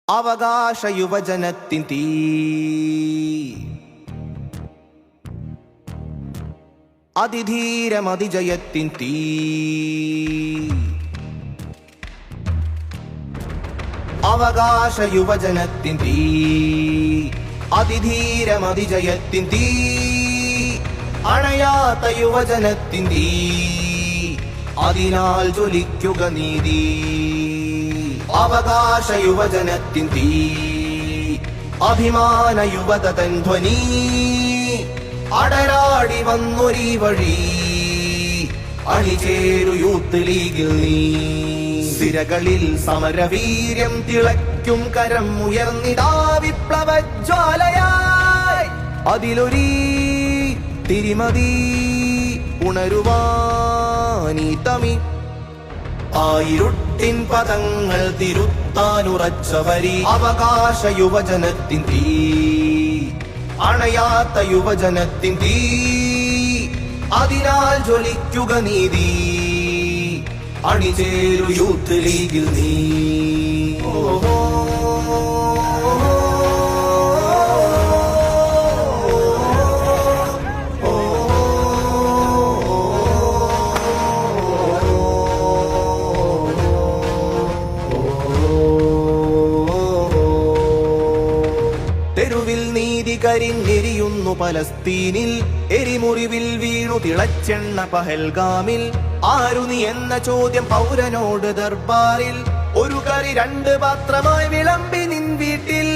അവകാശ യുവജനത്തിൻ തീ അതിധീരമതിജയത്തിൻ തീ അവകാശ യുവജനത്തിൻ തീ അതിധീരമതിജയത്തിൻ തീ അണയാത്ത യുവജനത്തിൻ തീ അതിനാൽ ജ്വലിക്കുക നീതി അവകാശ യുവജനത്തിൻ തീ അഭിമാന യുവതൻ ധ്വനി അടരാടി വന്നൊരീ വഴി അണിചേരു യൂത്ത് ലീഗിൽ നീ സിരകളിൽ സമരവീര്യം തിളയ്ക്കും കരം ഉയർന്നിടാ വിപ്ലവജ്വാലയായി അതിലൊരീ തിരിമതി ഉണരുവാനീ തമി ആയിരുട്ടിൻ പദങ്ങൾ തിരുത്താനുറച്ചവരി അവകാശ യുവജനത്തിൻ തീ അണയാത്ത യുവജനത്തിൻ തീ അതിനാൽ ജ്വലിക്കുക നീതി അണിചേരു യൂത്ത് ലീഗിൽ നീ ഓഹോ തെരുവിൽ നീതി കരിഞ്ഞെരിയുന്നു പലസ്തീനിൽ എരിമുറിവിൽ വീണു തിളച്ചെണ്ണ പഹൽഗാമിൽ ആരു നീ എന്ന ചോദ്യം പൗരനോട് ദർബാറിൽ ഒരു കറി രണ്ട് പാത്രമായി വിളമ്പി നിൻ വീട്ടിൽ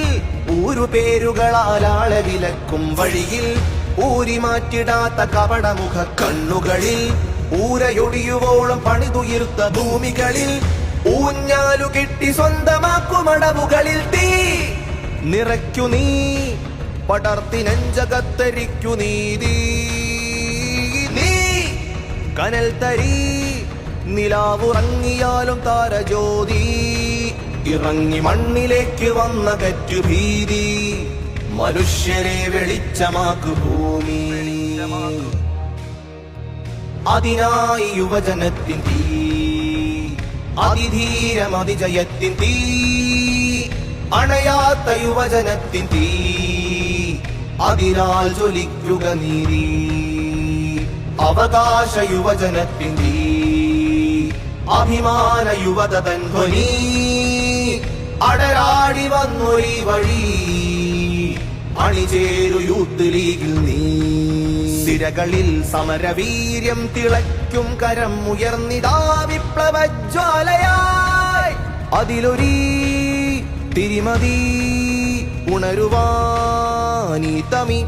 ഊരു പേരുകളാൽ ആളെ വിലക്കും വഴിയിൽ ഊരി മാറ്റിടാത്ത കപടമുഖ കണ്ണുകളിൽ ഊരയൊടിയുവോളം പണിതുയർത്ത ഭൂമികളിൽ ഊഞ്ഞാലു കെട്ടി സ്വന്തമാക്കുമടവുകളിൽ തീ നിറയ്ക്കു നീ പടർത്തിനഞ്ചകത്തരിക്കു നീതി നീ കനൽ തരി നിലാവുറങ്ങിയാലും താരജ്യോതി ഇറങ്ങി മണ്ണിലേക്ക് വന്ന കറ്റുഭീതി മനുഷ്യരെ വെളിച്ചമാക്കു ഭൂമി അതിനായി യുവജനത്തിൻ തീ അതിധീരമതിജയത്തിൻ തീ അണയാത്ത യുവജനത്തിൻ തീ അതിനാൽ ജ്വലിക്കുക നീതി അവകാശ യുവജനത്തിൻ തീ അഭിമാന യുവതൻ ധ്വനി അടരാടി വന്നൊരീ വഴി അണിചേരു യൂത്ത് ലീഗിൽ നീ സിരകളിൽ സമരവീര്യം തിളയ്ക്കും കരം ഉയർന്നിടാ വിപ്ലവജ്വാലയായി അതിലൊരീ തിരിമതി ഉണരുവാനീ തമി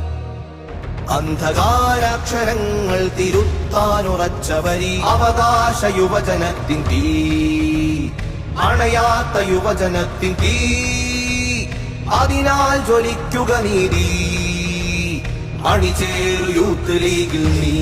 അന്ധകാരാക്ഷരങ്ങൾ തിരുത്താനുറച്ചവരി അവകാശ യുവജനത്തിൻ തീ അണയാത്ത യുവജനത്തിൻ തീ അതിനാൽ ജ്വലിക്കുക നീതി അണിചേരു യൂത്ത് ലീഗിൽ നീ